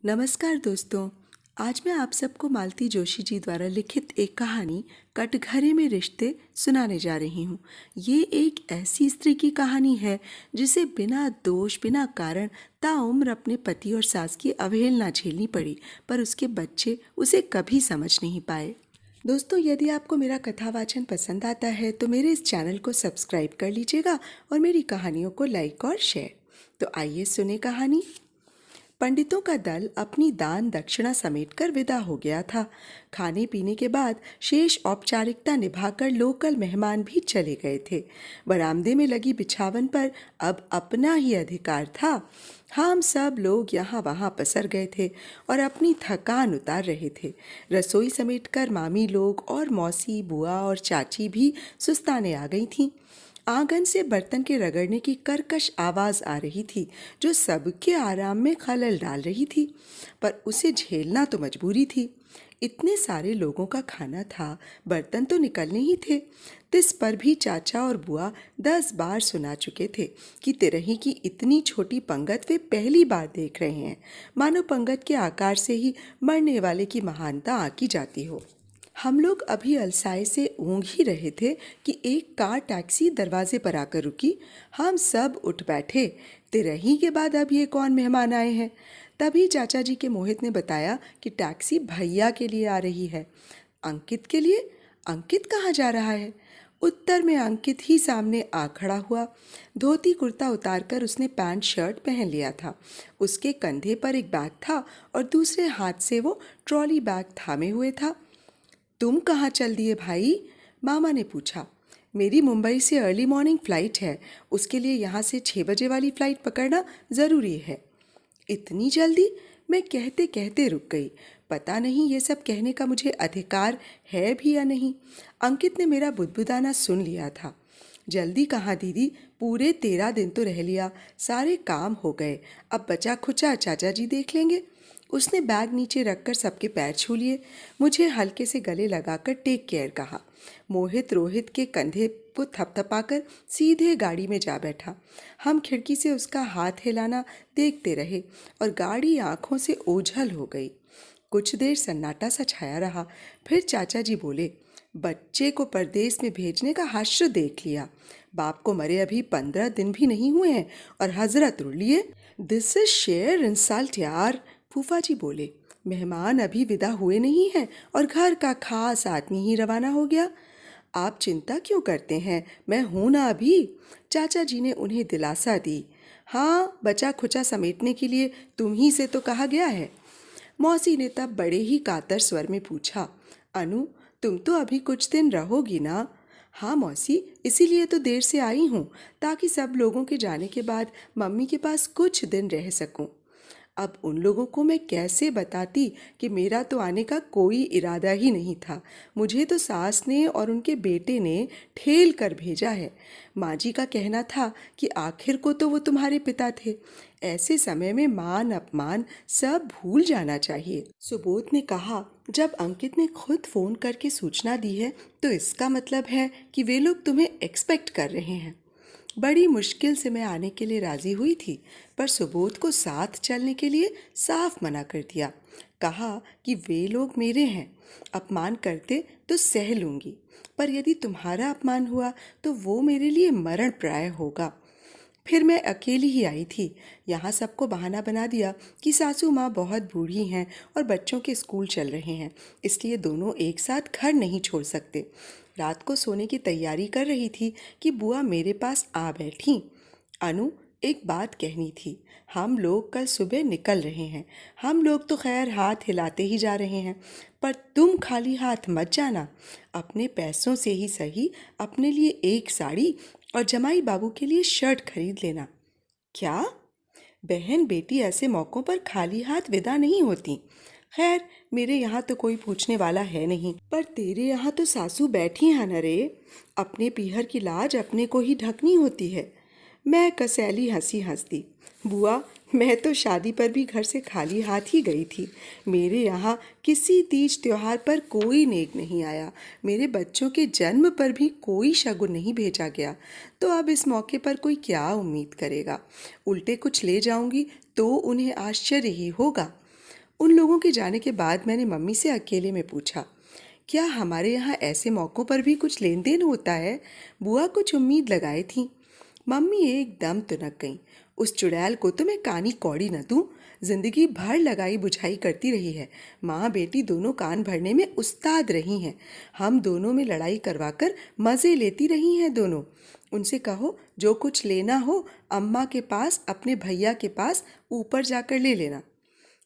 नमस्कार दोस्तों। आज मैं आप सबको मालती जोशी जी द्वारा लिखित एक कहानी कटघरे में रिश्ते सुनाने जा रही हूँ। ये एक ऐसी स्त्री की कहानी है जिसे बिना दोष बिना कारण ताउम्र अपने पति और सास की अवहेलना झेलनी पड़ी, पर उसके बच्चे उसे कभी समझ नहीं पाए। दोस्तों, यदि आपको मेरा कथावाचन पसंद आता है तो मेरे इस चैनल को सब्सक्राइब कर लीजिएगा और मेरी कहानियों को लाइक और शेयर। तो आइए सुने कहानी। पंडितों का दल अपनी दान दक्षिणा समेटकर विदा हो गया था। खाने पीने के बाद शेष औपचारिकता निभाकर लोकल मेहमान भी चले गए थे। बरामदे में लगी बिछावन पर अब अपना ही अधिकार था। हम सब लोग यहाँ वहाँ पसर गए थे और अपनी थकान उतार रहे थे। रसोई समेटकर मामी लोग और मौसी बुआ और चाची भी सुस्ताने आ गई थीं। आंगन से बर्तन के रगड़ने की कर्कश आवाज आ रही थी जो सबके आराम में खलल डाल रही थी, पर उसे झेलना तो मजबूरी थी। इतने सारे लोगों का खाना था, बर्तन तो निकलने ही थे। तिस पर भी चाचा और बुआ 10 बार सुना चुके थे कि तिरही की इतनी छोटी पंगत वे पहली बार देख रहे हैं, मानो पंगत के आकार से ही मरने वाले की महानता आकी जाती हो। हम लोग अभी अलसाए से ऊँघ ही रहे थे कि एक कार टैक्सी दरवाजे पर आकर रुकी। हम सब उठ बैठे। तिरही के बाद अब ये कौन मेहमान आए हैं? तभी चाचा जी के मोहित ने बताया कि टैक्सी भैया के लिए आ रही है। अंकित के लिए? अंकित कहाँ जा रहा है? उत्तर में अंकित ही सामने आ खड़ा हुआ। धोती कुर्ता उतारकर उसने पैंट शर्ट पहन लिया था। उसके कंधे पर एक बैग था और दूसरे हाथ से वो ट्रॉली बैग थामे हुए था। तुम कहाँ चल दिए भाई? मामा ने पूछा। मेरी मुंबई से अर्ली मॉर्निंग फ्लाइट है, उसके लिए यहाँ से 6 बजे वाली फ्लाइट पकड़ना ज़रूरी है। इतनी जल्दी? मैं कहते कहते रुक गई। पता नहीं ये सब कहने का मुझे अधिकार है भी या नहीं। अंकित ने मेरा बुदबुदाना सुन लिया था। जल्दी कहाँ दीदी, पूरे 13 दिन तो रह लिया, सारे काम हो गए, अब बचा खुचा चाचा जी देख लेंगे। उसने बैग नीचे रखकर सबके पैर छू लिए। मुझे हल्के से गले लगाकर टेक केयर कहा। मोहित रोहित के कंधे को थपथपाकर सीधे गाड़ी में जा बैठा। हम खिड़की से उसका हाथ हिलाना देखते रहे और गाड़ी आंखों से ओझल हो गई। कुछ देर सन्नाटा सा छाया रहा। फिर चाचा जी बोले, बच्चे को परदेश में भेजने का हश्र देख लिया। बाप को मरे अभी 15 दिन भी नहीं हुए हैं और हजरत उड़ लिए। दिस इज शेयर इंसल्ट यार, फूफा जी बोले। मेहमान अभी विदा हुए नहीं हैं और घर का खास आदमी ही रवाना हो गया। आप चिंता क्यों करते हैं, मैं हूं ना अभी। चाचा जी ने उन्हें दिलासा दी। हाँ, बचा खुचा समेटने के लिए तुम ही से तो कहा गया है। मौसी ने तब बड़े ही कातर स्वर में पूछा, अनु तुम तो अभी कुछ दिन रहोगी ना? हाँ मौसी, इसीलिए तो देर से आई हूँ, ताकि सब लोगों के जाने के बाद मम्मी के पास कुछ दिन रह सकूं। अब उन लोगों को मैं कैसे बताती कि मेरा तो आने का कोई इरादा ही नहीं था। मुझे तो सास ने और उनके बेटे ने ठेल कर भेजा है। माँ जी का कहना था कि आखिर को तो वो तुम्हारे पिता थे। ऐसे समय में मान अपमान सब भूल जाना चाहिए। सुबोध ने कहा, जब अंकित ने खुद फोन करके सूचना दी है तो इसका मतलब है कि वे लोग तुम्हें एक्सपेक्ट कर रहे हैं। बड़ी मुश्किल से मैं आने के लिए राजी हुई थी, पर सुबोध को साथ चलने के लिए साफ मना कर दिया। कहा कि वे लोग मेरे हैं, अपमान करते तो सह लूंगी, पर यदि तुम्हारा अपमान हुआ तो वो मेरे लिए मरण प्राय होगा। फिर मैं अकेली ही आई थी। यहाँ सबको बहाना बना दिया कि सासू माँ बहुत बूढ़ी हैं और बच्चों के स्कूल चल रहे हैं, इसलिए दोनों एक साथ घर नहीं छोड़ सकते। रात को सोने की तैयारी कर रही थी कि बुआ मेरे पास आ बैठी। अनु, एक बात कहनी थी। हम लोग कल सुबह निकल रहे हैं। हम लोग तो खैर हाथ हिलाते ही जा रहे हैं, पर तुम खाली हाथ मत जाना। अपने पैसों से ही सही अपने लिए एक साड़ी और जमाई बाबू के लिए शर्ट खरीद लेना। क्या? बहन बेटी ऐसे मौक़ों पर खाली हाथ विदा नहीं होती। खैर, मेरे यहाँ तो कोई पूछने वाला है नहीं, पर तेरे यहाँ तो सासू बैठी हैं न रे। अपने पीहर की लाज अपने को ही ढकनी होती है। मैं कसैली हंसी हंस दी। बुआ, मैं तो शादी पर भी घर से खाली हाथ ही गई थी। मेरे यहाँ किसी तीज त्योहार पर कोई नेक नहीं आया। मेरे बच्चों के जन्म पर भी कोई शगुन नहीं भेजा गया, तो अब इस मौके पर कोई क्या उम्मीद करेगा। उल्टे कुछ ले जाऊंगी तो उन्हें आश्चर्य ही होगा। उन लोगों के जाने के बाद मैंने मम्मी से अकेले में पूछा, क्या हमारे यहाँ ऐसे मौक़ों पर भी कुछ लेन देन होता है? बुआ कुछ उम्मीद लगाए थी। मम्मी एकदम तुनक गईं। उस चुड़ैल को तो मैं कानी कौड़ी न दूं। जिंदगी भर लगाई बुझाई करती रही है। माँ बेटी दोनों कान भरने में उस्ताद रही हैं। हम दोनों में लड़ाई करवाकर मज़े लेती रही हैं दोनों। उनसे कहो जो कुछ लेना हो अम्मा के पास, अपने भैया के पास ऊपर जाकर ले लेना।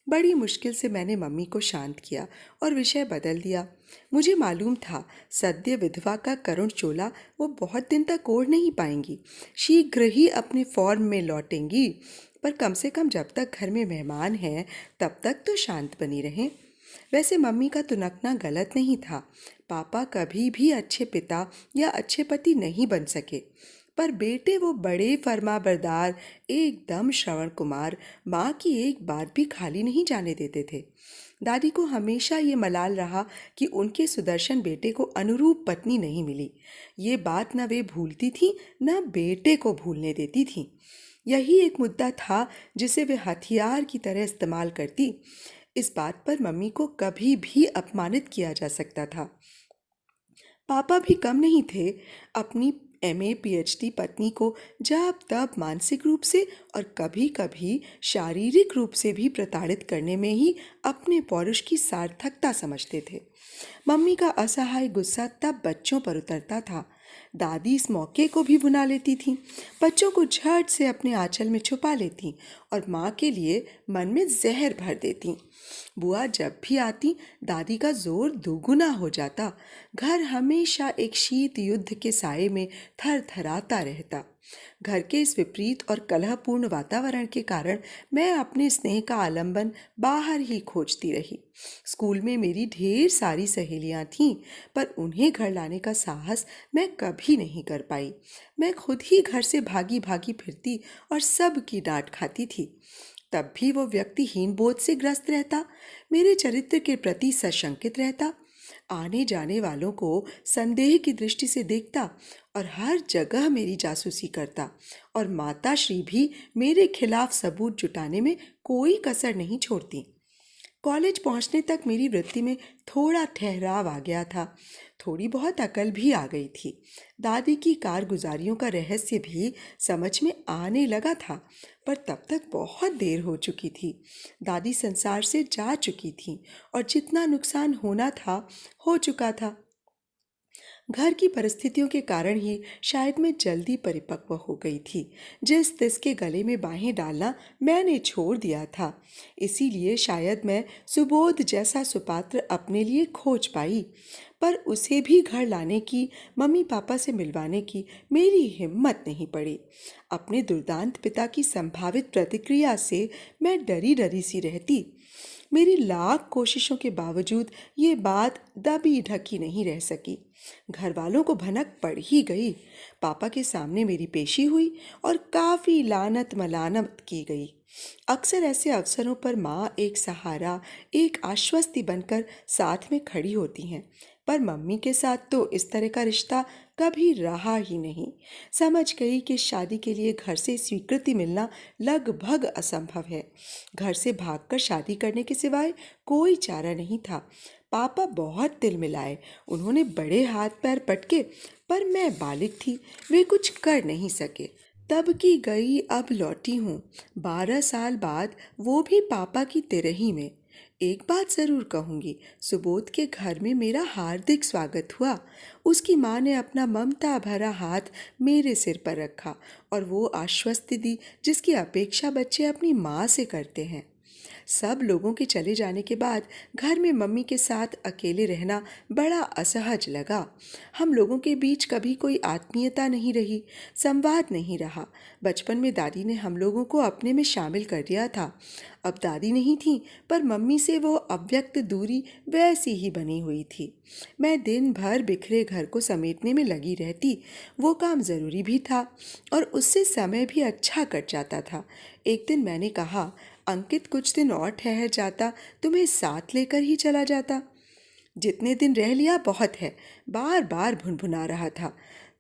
बड़ी मुश्किल से मैंने मम्मी को शांत किया और विषय बदल दिया। मुझे मालूम था सद्य विधवा का करुण चोला वो बहुत दिन तक ओढ़ नहीं पाएंगी, शीघ्र ही अपने फॉर्म में लौटेंगी। पर कम से कम जब तक घर में मेहमान हैं तब तक तो शांत बनी रहें। वैसे मम्मी का तुनकना गलत नहीं था। पापा कभी भी अच्छे पिता या अच्छे पति नहीं बन सके, पर बेटे वो बड़े फरमाबरदार, एकदम श्रवण कुमार, माँ की एक बात भी खाली नहीं जाने देते थे। दादी को हमेशा ये मलाल रहा कि उनके सुदर्शन बेटे को अनुरूप पत्नी नहीं मिली। ये बात न वे भूलती थी न बेटे को भूलने देती थी। यही एक मुद्दा था जिसे वे हथियार की तरह इस्तेमाल करती। इस बात पर मम्मी को कभी भी अपमानित किया जा सकता था। पापा भी कम नहीं थे। अपनी एमए पीएचडी पत्नी को जब तब मानसिक रूप से और कभी कभी शारीरिक रूप से भी प्रताड़ित करने में ही अपने पौरुष की सार्थकता समझते थे। मम्मी का असहाय गुस्सा तब बच्चों पर उतरता था। दादी इस मौके को भी भुना लेती थीं, बच्चों को झट से अपने आंचल में छुपा लेती और माँ के लिए मन में जहर भर देती। बुआ जब भी आती दादी का जोर दोगुना हो जाता। घर हमेशा एक शीत युद्ध के साये में थरथराता रहता। घर के इस विपरीत और कलहपूर्ण वातावरण के कारण मैं अपने स्नेह का आलंबन बाहर ही खोजती रही। स्कूल में मेरी ढेर सारी सहेलियां थीं, पर उन्हें घर लाने का साहस मैं कभी नहीं कर पाई। मैं खुद ही घर से भागी भागी फिरती और सबकी डांट खाती थी। तब भी वो व्यक्ति हीन बोध से ग्रस्त रहता, मेरे चरित्र के प्रति सशंकित रहता, आने जाने वालों को संदेह की दृष्टि से देखता और हर जगह मेरी जासूसी करता। और माता श्री भी मेरे खिलाफ सबूत जुटाने में कोई कसर नहीं छोड़ती। कॉलेज पहुंचने तक मेरी वृत्ति में थोड़ा ठहराव आ गया था, थोड़ी बहुत अकल भी आ गई थी। दादी की कारगुजारियों का रहस्य भी समझ में आने लगा था, पर तब तक बहुत देर हो चुकी थी। दादी संसार से जा चुकी थी और जितना नुकसान होना था हो चुका था। घर की परिस्थितियों के कारण ही शायद मैं जल्दी परिपक्व हो गई थी। जिस तिस के गले में बाहें डालना मैंने छोड़ दिया था। इसीलिए शायद मैं सुबोध जैसा सुपात्र अपने लिए खोज पाई, पर उसे भी घर लाने की, मम्मी पापा से मिलवाने की मेरी हिम्मत नहीं पड़ी। अपने दुर्दांत पिता की संभावित प्रतिक्रिया से मैं डरी डरी सी रहती। मेरी लाख कोशिशों के बावजूद ये बात दबी ढकी नहीं रह सकी। घर वालों को भनक पड़ ही गई। पापा के सामने मेरी पेशी हुई और काफ़ी लानत मलानत की गई। अक्सर ऐसे अवसरों पर माँ एक सहारा, एक आश्वस्ति बनकर साथ में खड़ी होती हैं, पर मम्मी के साथ तो इस तरह का रिश्ता कभी रहा ही नहीं। समझ गई कि शादी के लिए घर से स्वीकृति मिलना लगभग असंभव है। घर से भागकर शादी करने के सिवाय कोई चारा नहीं था। पापा बहुत तिल मिलाए, उन्होंने बड़े हाथ पैर पटके, पर मैं बालिग थी, वे कुछ कर नहीं सके। तब की गई अब लौटी हूँ, 12 साल बाद, वो भी पापा की तिरही में। एक बात ज़रूर कहूँगी, सुबोध के घर में मेरा हार्दिक स्वागत हुआ। उसकी माँ ने अपना ममता भरा हाथ मेरे सिर पर रखा और वो आश्वस्ति दी जिसकी अपेक्षा बच्चे अपनी माँ से करते हैं। सब लोगों के चले जाने के बाद घर में मम्मी के साथ अकेले रहना बड़ा असहज लगा। हम लोगों के बीच कभी कोई आत्मीयता नहीं रही, संवाद नहीं रहा। बचपन में दादी ने हम लोगों को अपने में शामिल कर दिया था। अब दादी नहीं थी, पर मम्मी से वो अव्यक्त दूरी वैसी ही बनी हुई थी। मैं दिन भर बिखरे घर को समेटने में लगी रहती। वो काम ज़रूरी भी था और उससे समय भी अच्छा कट जाता था। एक दिन मैंने कहा, अंकित कुछ दिन और ठहर जाता, तुम्हें साथ लेकर ही चला जाता। जितने दिन रह लिया बहुत है, बार बार भुनभुना रहा था।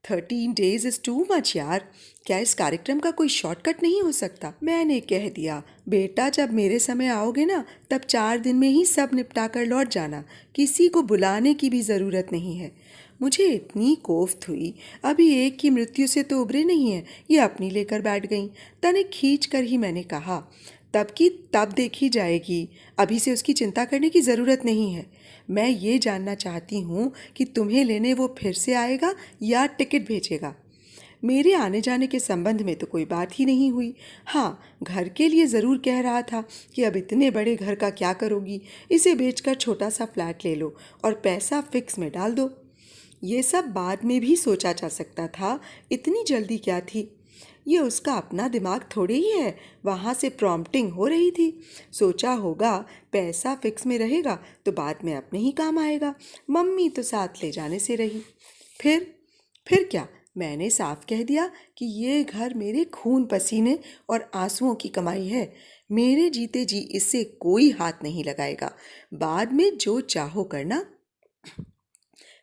13 days इज टू मच यार। क्या इस कार्यक्रम का कोई शॉर्टकट नहीं हो सकता? मैंने कह दिया, बेटा जब मेरे समय आओगे ना तब 4 दिन में ही सब निपटा कर लौट जाना, किसी को बुलाने की भी ज़रूरत नहीं है। मुझे इतनी कोफ्त हुई, अभी एक की मृत्यु से तो उबरे नहीं है, ये अपनी लेकर बैठ गईं। तनिक खींच कर ही मैंने कहा, तब की तब देखी जाएगी, अभी से उसकी चिंता करने की ज़रूरत नहीं है। मैं ये जानना चाहती हूँ कि तुम्हें लेने वो फिर से आएगा या टिकट भेजेगा। मेरे आने जाने के संबंध में तो कोई बात ही नहीं हुई। हाँ, घर के लिए ज़रूर कह रहा था कि अब इतने बड़े घर का क्या करोगी, इसे बेचकर छोटा सा फ्लैट ले लो और पैसा फिक्स में डाल दो। ये सब बाद में भी सोचा जा सकता था, इतनी जल्दी क्या थी? ये उसका अपना दिमाग थोड़े ही है, वहाँ से प्रॉम्प्टिंग हो रही थी। सोचा होगा पैसा फिक्स में रहेगा तो बाद में अपने ही काम आएगा। मम्मी तो साथ ले जाने से रही। फिर क्या? मैंने साफ कह दिया कि ये घर मेरे खून पसीने और आंसुओं की कमाई है। मेरे जीते जी इससे कोई हाथ नहीं लगाएगा। बाद में जो चाहो करना।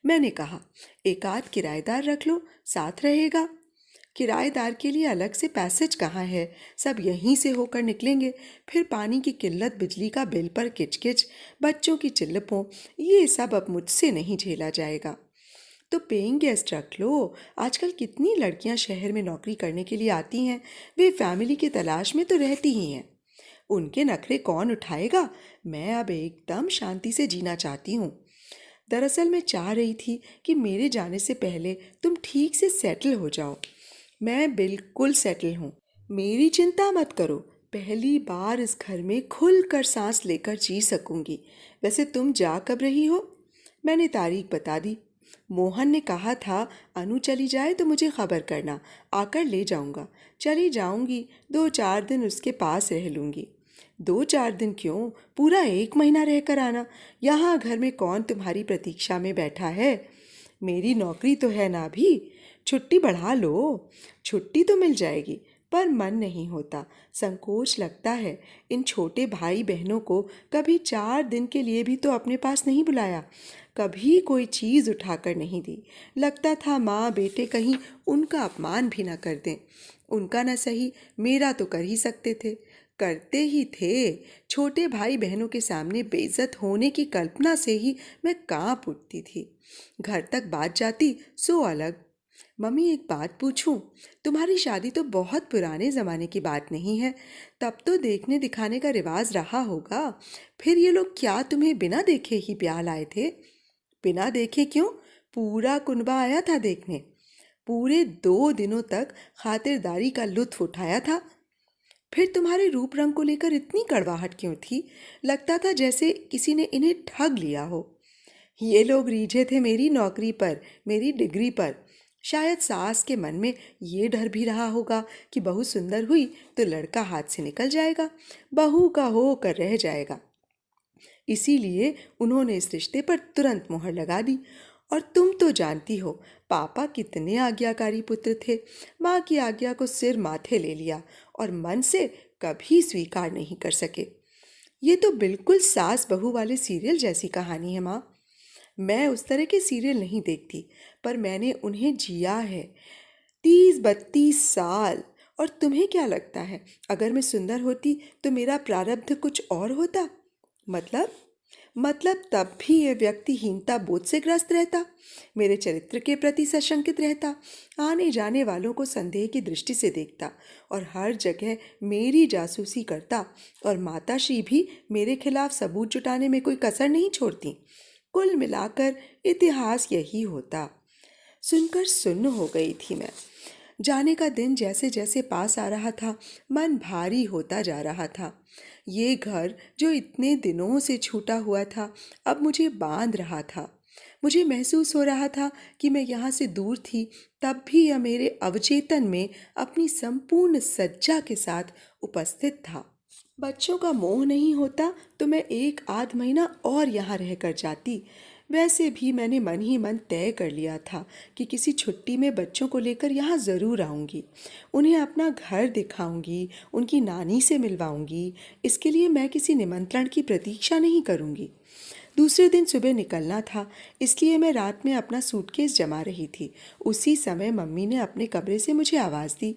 मैंने कहा, एक आध किराएदार रख लो, साथ रहेगा। किराएदार के लिए अलग से पैसेज कहाँ है? सब यहीं से होकर निकलेंगे। फिर पानी की किल्लत, बिजली का बिल पर किचकिच, बच्चों की चिल्लपों, ये सब अब मुझसे नहीं झेला जाएगा। तो पेइंग गेस्ट रख लो। आजकल कितनी लड़कियां शहर में नौकरी करने के लिए आती हैं, वे फैमिली की तलाश में तो रहती ही हैं। उनके नखरे कौन उठाएगा? मैं अब एकदम शांति से जीना चाहती हूँ। दरअसल मैं चाह रही थी कि मेरे जाने से पहले तुम ठीक से सेटल हो जाओ। मैं बिल्कुल सेटल हूँ, मेरी चिंता मत करो। पहली बार इस घर में खुलकर सांस लेकर जी सकूंगी। वैसे तुम जा कब रही हो? मैंने तारीख बता दी। मोहन ने कहा था अनु चली जाए तो मुझे खबर करना, आकर ले जाऊंगा। चली जाऊंगी, 2-4 दिन उसके पास रह लूंगी। 2-4 दिन क्यों, पूरा 1 महीना रहकर आना। यहाँ घर में कौन तुम्हारी प्रतीक्षा में बैठा है? मेरी नौकरी तो है ना अभी, छुट्टी बढ़ा लो। छुट्टी तो मिल जाएगी, पर मन नहीं होता, संकोच लगता है। इन छोटे भाई बहनों को कभी 4 दिन के लिए भी तो अपने पास नहीं बुलाया, कभी कोई चीज़ उठाकर नहीं दी। लगता था माँ बेटे कहीं उनका अपमान भी ना कर दें। उनका न सही, मेरा तो कर ही सकते थे, करते ही थे। छोटे भाई बहनों के सामने बेइज्जत होने की कल्पना से ही मैं कांप उठती थी। घर तक बात जाती सो अलग। मम्मी एक बात पूछूं? तुम्हारी शादी तो बहुत पुराने ज़माने की बात नहीं है, तब तो देखने दिखाने का रिवाज रहा होगा। फिर ये लोग क्या तुम्हें बिना देखे ही ब्याह लाए थे? बिना देखे क्यों, पूरा कुनबा आया था देखने। पूरे 2 दिनों तक खातिरदारी का लुत्फ उठाया था। फिर तुम्हारे रूप रंग को लेकर इतनी कड़वाहट क्यों थी? लगता था जैसे किसी ने इन्हें ठग लिया हो। ये लोग रीझे थे मेरी नौकरी पर, मेरी डिग्री पर। शायद सास के मन में ये डर भी रहा होगा कि बहू सुंदर हुई तो लड़का हाथ से निकल जाएगा, बहू का हो कर रह जाएगा। इसीलिए उन्होंने इस रिश्ते पर तुरंत मोहर लगा दी। और तुम तो जानती हो पापा कितने आज्ञाकारी पुत्र थे। माँ की आज्ञा को सिर माथे ले लिया और मन से कभी स्वीकार नहीं कर सके। ये तो बिल्कुल सास बहू वाले सीरियल जैसी कहानी है माँ। मैं उस तरह के सीरियल नहीं देखती, पर मैंने उन्हें जिया है 30-32 साल। और तुम्हें क्या लगता है, अगर मैं सुंदर होती तो मेरा प्रारब्ध कुछ और होता? मतलब तब भी ये व्यक्ति हीनता बोध से ग्रस्त रहता, मेरे चरित्र के प्रति सशंकित रहता, आने जाने वालों को संदेह की दृष्टि से देखता और हर जगह मेरी जासूसी करता, और माताश्री भी मेरे खिलाफ सबूत जुटाने में कोई कसर नहीं छोड़ती। कुल मिलाकर इतिहास यही होता। सुनकर सुन्न हो गई थी मैं। जाने का दिन जैसे जैसे पास आ रहा था, मन भारी होता जा रहा था। ये घर जो इतने दिनों से छूटा हुआ था, अब मुझे बांध रहा था। मुझे महसूस हो रहा था कि मैं यहाँ से दूर थी, तब भी यह मेरे अवचेतन में अपनी संपूर्ण सज्जा के साथ उपस्थित था। बच्चों का मोह नहीं होता तो मैं 1-8 महीना और यहाँ रह कर जाती। वैसे भी मैंने मन ही मन तय कर लिया था कि किसी छुट्टी में बच्चों को लेकर यहाँ ज़रूर आऊँगी, उन्हें अपना घर दिखाऊंगी, उनकी नानी से मिलवाऊंगी। इसके लिए मैं किसी निमंत्रण की प्रतीक्षा नहीं करूँगी। दूसरे दिन सुबह निकलना था, इसलिए मैं रात में अपना सूटकेस जमा रही थी। उसी समय मम्मी ने अपने कमरे से मुझे आवाज़ दी।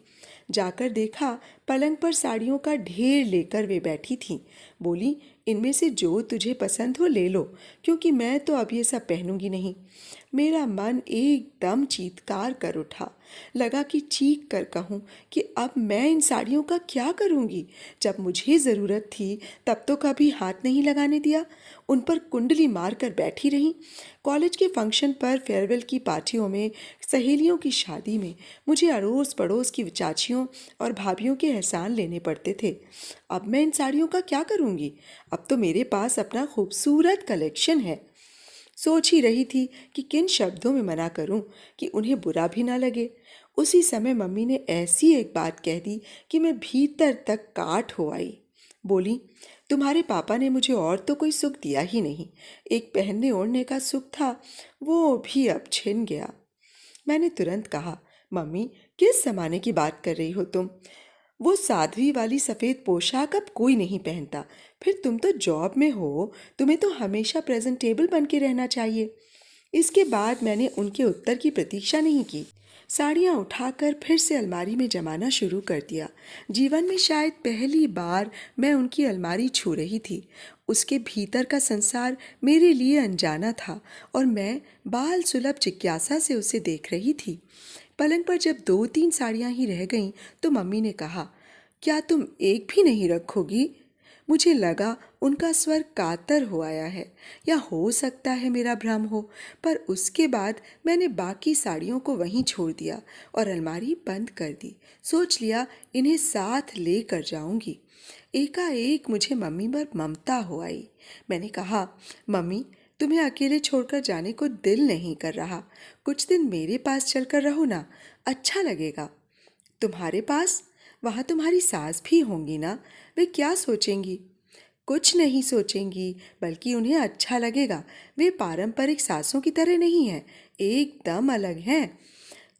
जाकर देखा, पलंग पर साड़ियों का ढेर लेकर वे बैठी थीं। बोली, इनमें से जो तुझे पसंद हो ले लो, क्योंकि मैं तो अब ये सब पहनूंगी नहीं। मेरा मन एकदम चीत्कार कर उठा। लगा कि चीख कर कहूँ कि अब मैं इन साड़ियों का क्या करूँगी। जब मुझे ज़रूरत थी तब तो कभी हाथ नहीं लगाने दिया, उन पर कुंडली मार कर बैठी रही। कॉलेज के फंक्शन पर, फेयरवेल की पार्टियों में, सहेलियों की शादी में मुझे अड़ोस पड़ोस की चाचियों और भाभियों के एहसान लेने पड़ते थे। अब मैं इन साड़ियों का क्या करूँगी? अब तो मेरे पास अपना खूबसूरत कलेक्शन है। सोच ही रही थी कि किन शब्दों में मना करूं कि उन्हें बुरा भी ना लगे। उसी समय मम्मी ने ऐसी एक बात कह दी कि मैं भीतर तक काठ हो आई। बोली, तुम्हारे पापा ने मुझे और तो कोई सुख दिया ही नहीं। एक पहनने ओढ़ने का सुख था, वो भी अब छिन गया। मैंने तुरंत कहा, मम्मी, किस ज़माने की बात कर रही हो तुम? वो साध्वी वाली सफ़ेद पोशाक अब कोई नहीं पहनता। फिर तुम तो जॉब में हो, तुम्हें तो हमेशा प्रेजेंटेबल बन के रहना चाहिए। इसके बाद मैंने उनके उत्तर की प्रतीक्षा नहीं की। साड़ियाँ उठाकर फिर से अलमारी में जमाना शुरू कर दिया। जीवन में शायद पहली बार मैं उनकी अलमारी छू रही थी। उसके भीतर का संसार मेरे लिए अनजाना था और मैं बाल सुलभ जिज्ञासा से उसे देख रही थी। पलंग पर जब 2-3 साड़ियाँ ही रह गईं तो मम्मी ने कहा, क्या तुम एक भी नहीं रखोगी? मुझे लगा उनका स्वर कातर हो आया है, या हो सकता है मेरा भ्रम हो। पर उसके बाद मैंने बाकी साड़ियों को वहीं छोड़ दिया और अलमारी बंद कर दी। सोच लिया इन्हें साथ ले कर जाऊंगी। एकाएक मुझे मम्मी पर ममता हो आई। मैंने कहा, मम्मी, तुम्हें अकेले छोड़कर जाने को दिल नहीं कर रहा। कुछ दिन मेरे पास चलकर रहो ना, अच्छा लगेगा। तुम्हारे पास? वहाँ तुम्हारी सास भी होंगी ना, वे क्या सोचेंगी? कुछ नहीं सोचेंगी, बल्कि उन्हें अच्छा लगेगा। वे पारंपरिक सासों की तरह नहीं हैं, एकदम अलग हैं।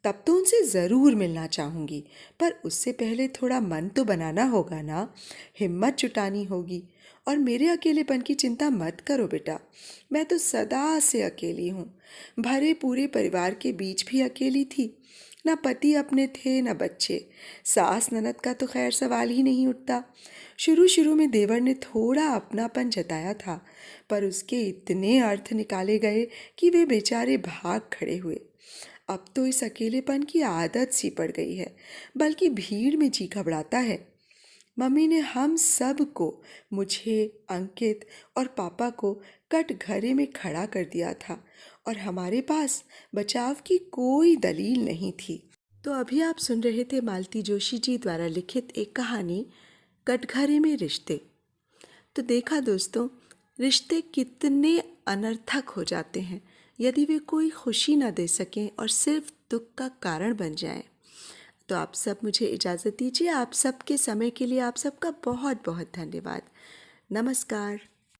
तब तो उनसे ज़रूर मिलना चाहूँगी, पर उससे पहले थोड़ा मन तो बनाना होगा ना, हिम्मत जुटानी होगी। और मेरे अकेलेपन की चिंता मत करो बेटा, मैं तो सदा से अकेली हूँ। भरे पूरे परिवार के बीच भी अकेली थी। ना पति अपने थे, ना बच्चे। सास ननद का तो खैर सवाल ही नहीं उठता। शुरू शुरू में देवर ने थोड़ा अपनापन जताया था, पर उसके इतने अर्थ निकाले गए कि वे बेचारे भाग खड़े हुए। अब तो इस अकेलेपन की आदत सी पड़ गई है, बल्कि भीड़ में जी घबराता है। मम्मी ने हम सब को, मुझे, अंकित और पापा को कटघरे में खड़ा कर दिया था और हमारे पास बचाव की कोई दलील नहीं थी। तो अभी आप सुन रहे थे मालती जोशी जी द्वारा लिखित एक कहानी, कटघरे में रिश्ते। तो देखा दोस्तों, रिश्ते कितने अनर्थक हो जाते हैं यदि वे कोई खुशी न दे सकें और सिर्फ दुख का कारण बन जाएं। तो आप सब मुझे इजाज़त दीजिए। आप सबके समय के लिए आप सबका बहुत बहुत धन्यवाद। नमस्कार।